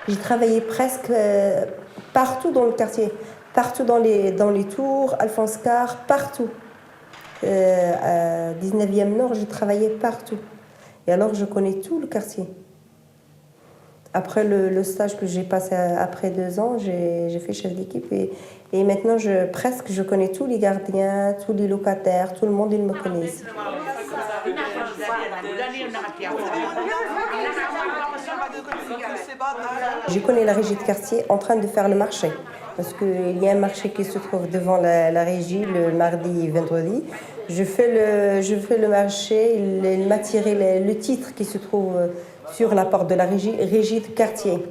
J'ai travaillé presque partout dans le quartier, partout dans les tours, Alphonse Karr, partout. À 19e Nord, j'ai travaillé partout. Et alors, je connais tout le quartier. Après le stage que j'ai passé après 2 ans, j'ai fait chef d'équipe et maintenant, je connais tous les gardiens, tous les locataires, tout le monde, ils me connaissent. Je connais la régie de quartier en train de faire le marché. Parce qu'il y a un marché qui se trouve devant la régie le mardi et vendredi. Je fais le marché, il m'a tiré le titre qui se trouve sur la porte de la régie de quartier.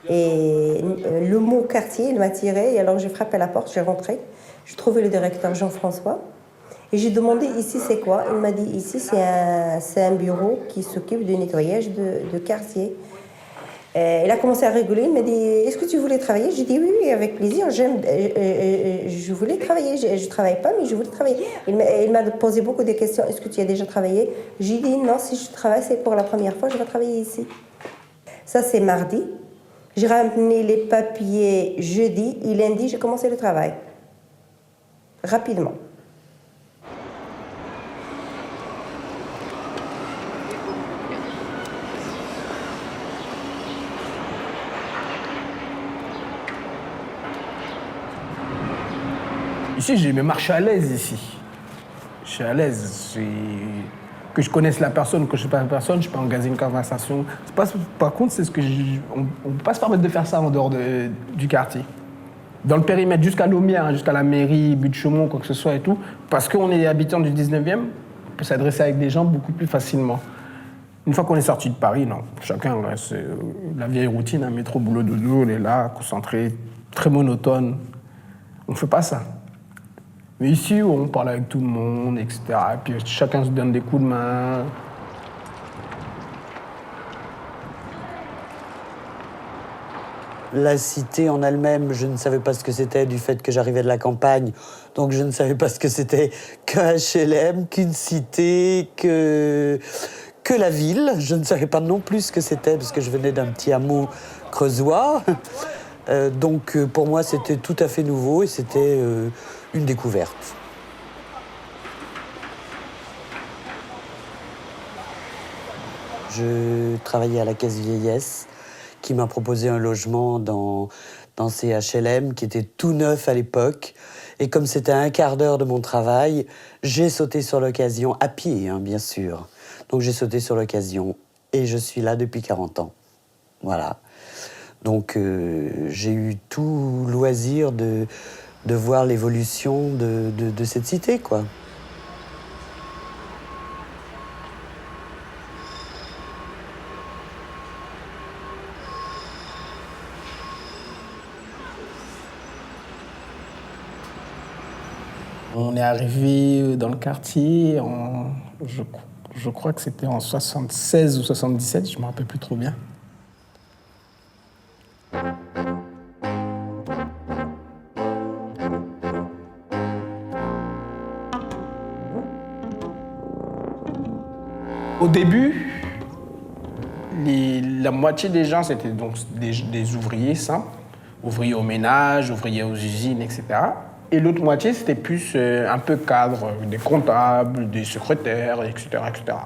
Et le mot quartier, il m'a tiré, et alors j'ai frappé à la porte, j'ai rentré. J'ai trouvé le directeur Jean-François. Et j'ai demandé ici c'est quoi. Il m'a dit ici c'est un bureau qui s'occupe du nettoyage de quartier. Il a commencé à rigoler, il m'a dit est-ce que tu voulais travailler? J'ai dit oui, avec plaisir, je voulais travailler, je ne travaille pas mais je voulais travailler. Il m'a posé beaucoup de questions, est-ce que tu as déjà travaillé? J'ai dit non, si je travaille c'est pour la première fois, je vais travailler ici. Ça c'est mardi, j'ai ramené les papiers jeudi et lundi j'ai commencé le travail, rapidement. Ici, je me marche à l'aise ici. Je suis à l'aise. Que je connaisse la personne, que je ne sais pas la personne, je peux engager une conversation. Par contre, c'est on ne peut pas se permettre de faire ça en dehors du quartier. Dans le périmètre, jusqu'à Laumière, jusqu'à la mairie, Butte-Chaumont, quoi que ce soit et tout, parce qu'on est habitant du 19e, on peut s'adresser avec des gens beaucoup plus facilement. Une fois qu'on est sorti de Paris, non. Chacun, c'est la vieille routine, un métro, boulot, dodo, on est là, concentré, très monotone. On ne fait pas ça. Mais ici, on parle avec tout le monde, etc. Et puis chacun se donne des coups de main. La cité en elle-même, je ne savais pas ce que c'était du fait que j'arrivais de la campagne. Donc je ne savais pas ce que c'était qu'un HLM, qu'une cité, que la ville. Je ne savais pas non plus ce que c'était parce que je venais d'un petit hameau creusois. Donc pour moi, c'était tout à fait nouveau et c'était une découverte. Je travaillais à la Caisse Vieillesse qui m'a proposé un logement dans ces HLM qui étaient tout neufs à l'époque. Et comme c'était à un quart d'heure de mon travail, j'ai sauté sur l'occasion, à pied hein, bien sûr. Donc j'ai sauté sur l'occasion et je suis là depuis 40 ans. Voilà. Donc j'ai eu tout loisir de voir l'évolution de cette cité, quoi. On est arrivé dans le quartier je crois que c'était en 76 ou 77, je ne me rappelle plus trop bien. Au début, la moitié des gens, c'était donc des ouvriers simples, ouvriers au ménage, ouvriers aux usines, etc. Et l'autre moitié, c'était plus un peu cadre, des comptables, des secrétaires, etc., etc.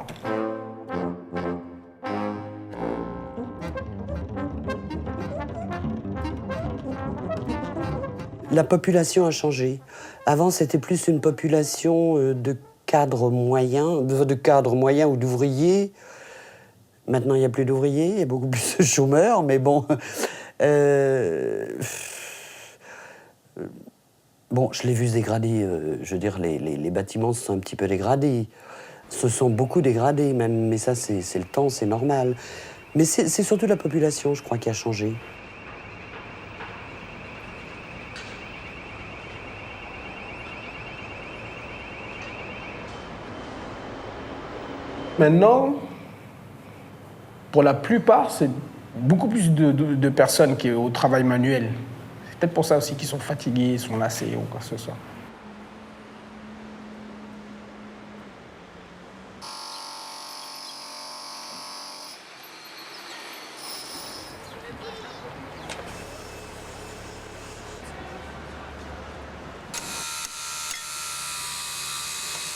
La population a changé. Avant, c'était plus une population de cadres moyens, ou d'ouvriers. Maintenant, il n'y a plus d'ouvriers, il y a beaucoup plus de chômeurs, mais bon. Bon, je l'ai vu se dégrader. Je veux dire, les bâtiments se sont un petit peu dégradés. Se sont beaucoup dégradés, même. Mais ça, c'est le temps, c'est normal. Mais c'est surtout la population, je crois, qui a changé. Maintenant, pour la plupart, c'est beaucoup plus de personnes qui sont au travail manuel. C'est peut-être pour ça aussi qu'ils sont fatigués, sont lassés ou quoi que ce soit.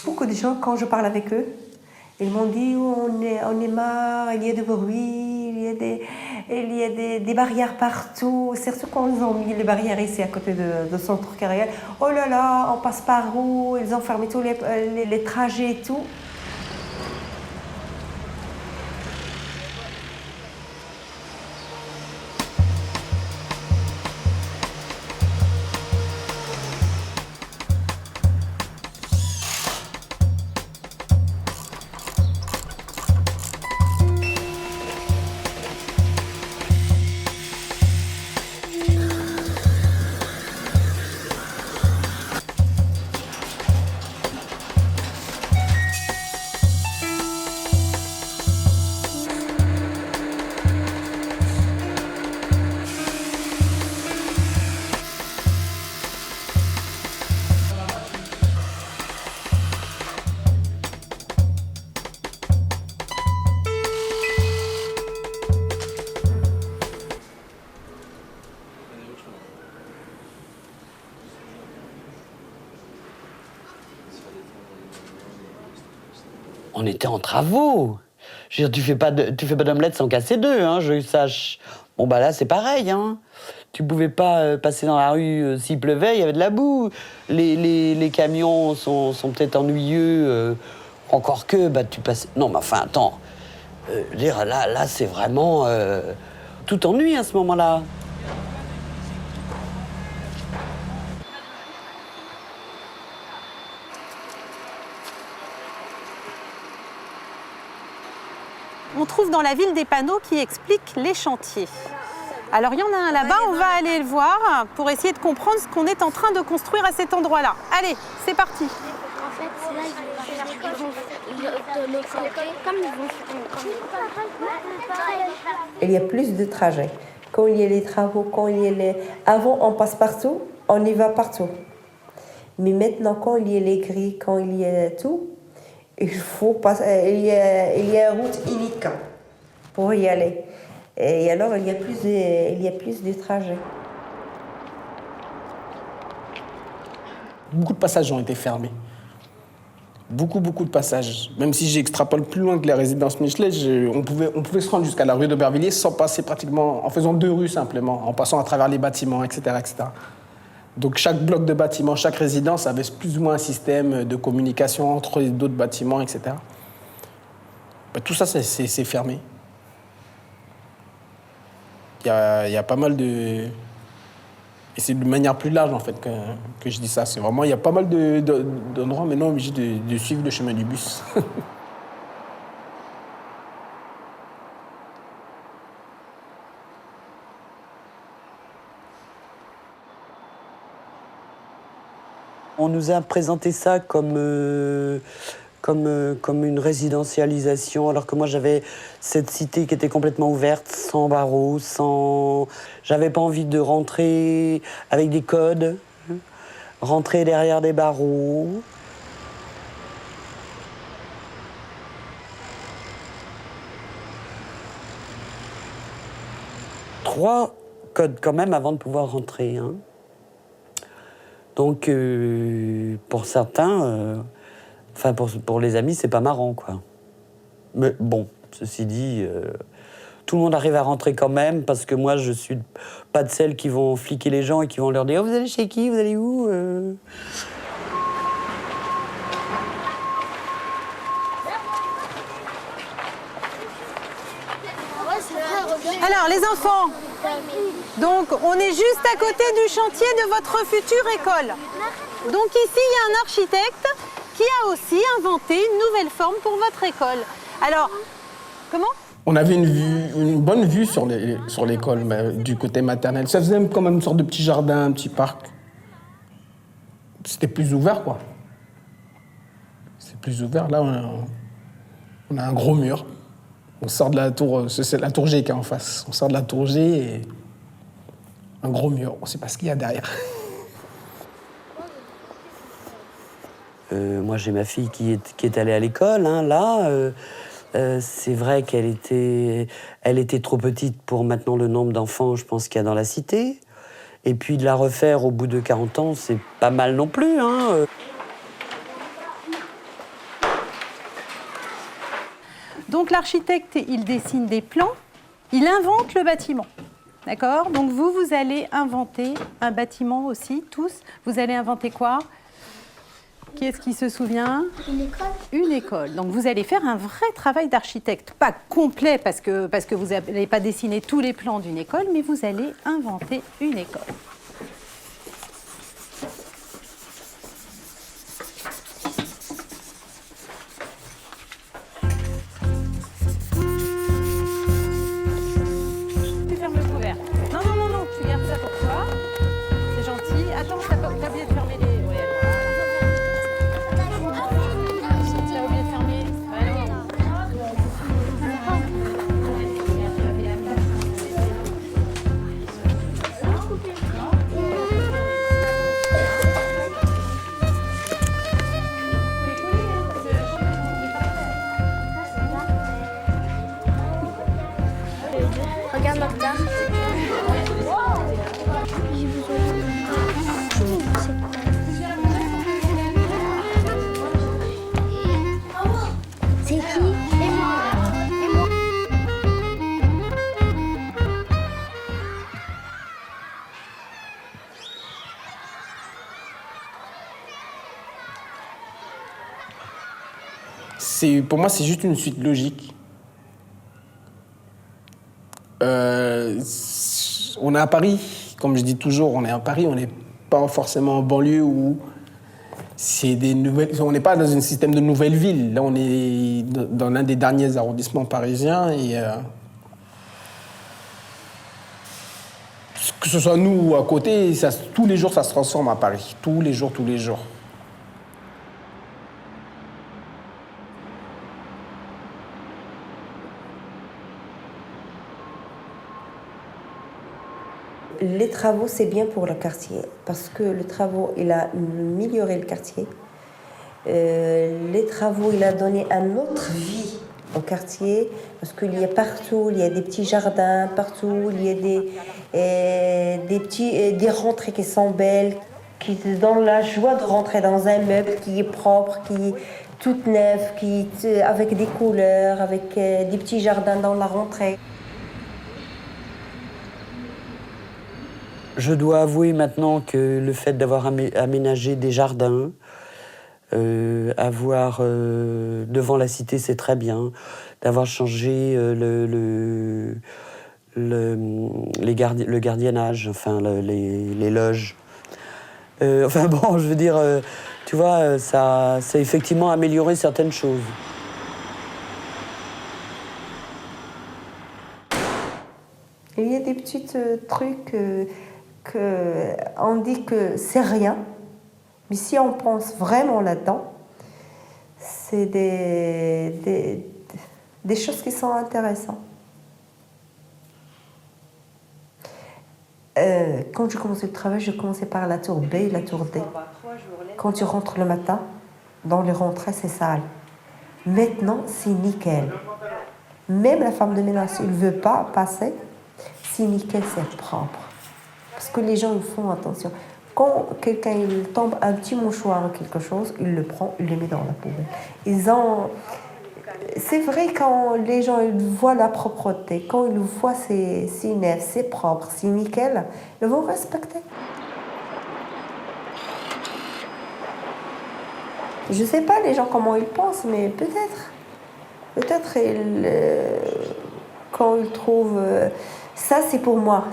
Beaucoup de gens, quand je parle avec eux, ils m'ont dit on est marre, il y a du bruit, il y a des barrières partout. Surtout quand ils ont mis les barrières ici à côté de centre carrière. Oh là là, on passe par où? Ils ont fermé tous les trajets et tout. On était en travaux. Je veux dire, tu fais pas d'omelette sans casser deux, hein, je sache. Bon, bah là, c'est pareil, hein. Tu pouvais pas passer dans la rue s'il pleuvait, il y avait de la boue. Les camions sont peut-être ennuyeux. Encore que, bah, tu passes... Non, mais enfin, attends. Je veux dire, là, c'est vraiment... tout ennui à ce moment-là. On trouve dans la ville des panneaux qui expliquent les chantiers. Alors il y en a un là-bas, on va aller le voir pour essayer de comprendre ce qu'on est en train de construire à cet endroit-là. Allez, c'est parti. En fait, là, ils vont de l'autre côté, comme ils vont... Il y a plus de trajets. Quand il y a les travaux, quand il y a les... Avant, on passe partout, on y va partout. Mais maintenant, quand il y a les grilles, quand il y a tout, il faut passer, il y a une route unique pour y aller. Et alors, il y a plus de trajets. Beaucoup de passages ont été fermés. Beaucoup de passages. Même si j'extrapole plus loin que les résidences Michelet, on pouvait se rendre jusqu'à la rue d'Aubervilliers sans passer pratiquement, en faisant 2 rues simplement, en passant à travers les bâtiments, etc., etc. Donc chaque bloc de bâtiment, chaque résidence avait plus ou moins un système de communication entre d'autres bâtiments, etc. Ben, tout ça, c'est fermé. Il y a pas mal de... Et c'est de manière plus large, en fait, que je dis ça. C'est vraiment... Il y a pas mal d'endroits maintenant obligés de suivre le chemin du bus. On nous a présenté ça comme une résidentialisation, alors que moi j'avais cette cité qui était complètement ouverte, sans barreaux, sans... J'avais pas envie de rentrer avec des codes, rentrer derrière des barreaux. Trois codes quand même avant de pouvoir rentrer, hein. Donc, pour certains, enfin pour les amis, c'est pas marrant, quoi. Mais bon, ceci dit, tout le monde arrive à rentrer quand même, parce que moi, je suis pas de celles qui vont fliquer les gens et qui vont leur dire « Oh, vous allez chez qui? Vous allez où ?» Alors, les enfants, donc on est juste à côté du chantier de votre future école. Donc ici, il y a un architecte qui a aussi inventé une nouvelle forme pour votre école. Alors, comment ? On avait une bonne vue sur l'école, du côté maternel. Ça faisait comme une sorte de petit jardin, un petit parc. C'était plus ouvert, quoi. C'est plus ouvert. Là, on a un gros mur. On sort de la tour, c'est la tour G qui est en face. On sort de la tour G et un gros mur. On ne sait pas ce qu'il y a derrière. Moi, j'ai ma fille qui est allée à l'école, hein, là. C'est vrai qu'elle était trop petite pour maintenant le nombre d'enfants, je pense, qu'il y a dans la cité. Et puis de la refaire au bout de 40 ans, c'est pas mal non plus, hein. Donc l'architecte, il dessine des plans, il invente le bâtiment. D'accord ? Donc vous allez inventer un bâtiment aussi, tous. Vous allez inventer quoi ? Qui est-ce qui se souvient ? Une école. Une école. Donc vous allez faire un vrai travail d'architecte. Pas complet parce que vous n'allez pas dessiner tous les plans d'une école, mais vous allez inventer une école. Tu fermes le couvert. Non, tu gardes ça pour toi. C'est gentil. Attends, t'as oublié de fermer les... Ouais, t'as oublié de fermer. Regarde ma guitare. J'ai besoin de... C'est qui? Et moi. Et moi. Pour moi, c'est juste une suite logique. On est à Paris, comme je dis toujours, on est à Paris, on n'est pas forcément en banlieue où c'est des nouvelles. On n'est pas dans un système de nouvelles villes. Là, on est dans l'un des derniers arrondissements parisiens et que ce soit nous ou à côté, tous les jours, ça se transforme à Paris. Tous les jours. Les travaux, c'est bien pour le quartier parce que le travaux, il a amélioré le quartier. Les travaux, il a donné une autre vie au quartier parce qu'il y a partout, il y a des petits jardins partout, il y a des rentrées qui sont belles, qui te donnent la joie de rentrer dans un meuble qui est propre, qui est tout neuf, avec des couleurs, avec des petits jardins dans la rentrée. Je dois avouer maintenant que le fait d'avoir aménagé des jardins, avoir devant la cité, c'est très bien. D'avoir changé le gardiennage, enfin les loges. Enfin bon, je veux dire, tu vois, ça a effectivement amélioré certaines choses. Il y a des petits trucs on dit que c'est rien, mais si on pense vraiment là-dedans, c'est des choses qui sont intéressantes. Quand j'ai commencé le travail, j'ai commencé par la tour B et la tour D. Quand tu rentres le matin, dans les rentrées, c'est sale. Maintenant, c'est nickel. Même la femme de ménage, elle ne veut pas passer, c'est nickel, c'est propre. Parce que les gens ils font attention. Quand quelqu'un il tombe un petit mouchoir ou quelque chose, il le prend, il le met dans la poubelle. C'est vrai quand les gens ils voient la propreté, quand ils voient c'est neuf, c'est propre, c'est nickel, ils vont respecter. Je ne sais pas les gens comment ils pensent, mais peut-être quand ils trouvent ça, c'est pour moi.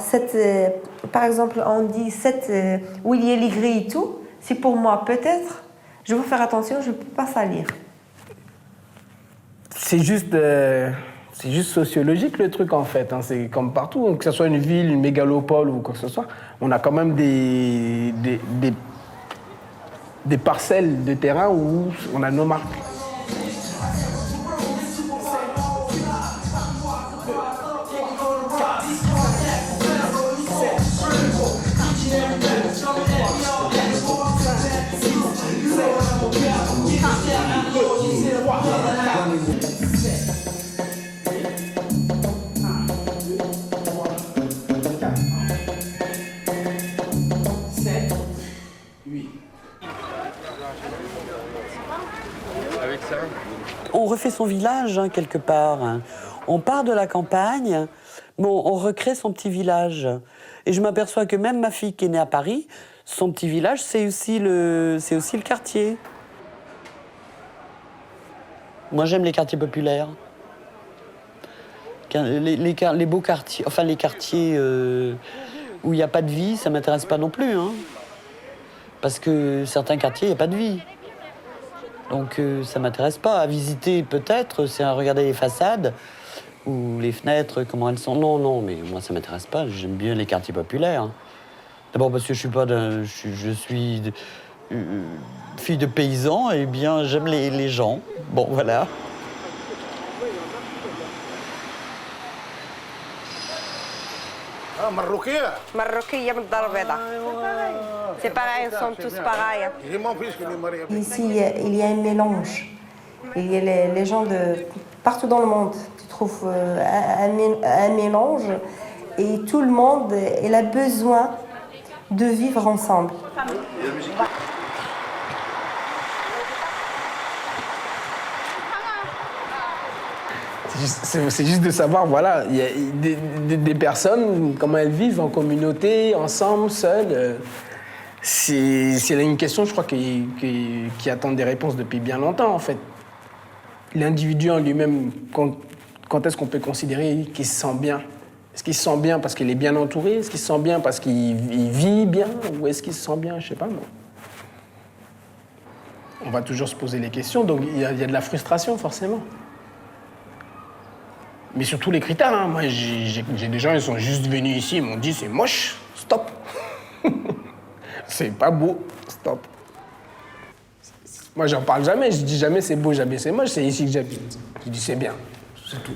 Par exemple, on dit où il y a les grilles et tout, c'est pour moi. Peut-être, je vais faire attention, je ne peux pas salir. C'est juste sociologique le truc en fait. Hein. C'est comme partout, que ce soit une ville, une mégalopole ou quoi que ce soit, on a quand même des parcelles de terrain où on a nos marques. On refait son village, hein, quelque part. Hein. On part de la campagne, mais on recrée son petit village. Et je m'aperçois que même ma fille qui est née à Paris, son petit village, c'est aussi le quartier. Moi, j'aime les quartiers populaires. Les beaux quartiers, enfin les quartiers où il n'y a pas de vie, ça ne m'intéresse pas non plus. Hein. Parce que certains quartiers, il n'y a pas de vie. Donc ça ne m'intéresse pas. À visiter peut-être, c'est à regarder les façades ou les fenêtres, comment elles sont. Non, mais moi ça ne m'intéresse pas. J'aime bien les quartiers populaires. D'abord parce que je suis fille de paysan et bien j'aime les gens. Bon, voilà. Marroquilla بالضربة. C'est pareil, ils sont tous pareils. Ici, il y a un mélange. Il y a les gens de partout dans le monde. Tu trouves un mélange et tout le monde il a besoin de vivre ensemble. C'est juste de savoir, voilà, il y a des personnes, comment elles vivent en communauté, ensemble, seules. C'est une question, je crois, qui attend des réponses depuis bien longtemps, en fait. L'individu en lui-même, quand est-ce qu'on peut considérer qu'il se sent bien? Est-ce qu'il se sent bien parce qu'il est bien entouré? Est-ce qu'il se sent bien parce qu'il vit bien? Ou est-ce qu'il se sent bien, je sais pas, moi. On va toujours se poser les questions, donc il y a de la frustration, forcément. Mais sur tous les critères, hein. Moi, j'ai des gens, ils sont juste venus ici, ils m'ont dit c'est moche, stop. C'est pas beau, stop. Moi, j'en parle jamais, je dis jamais c'est beau, jamais c'est moche, c'est ici que j'habite. Je dis c'est bien, c'est tout.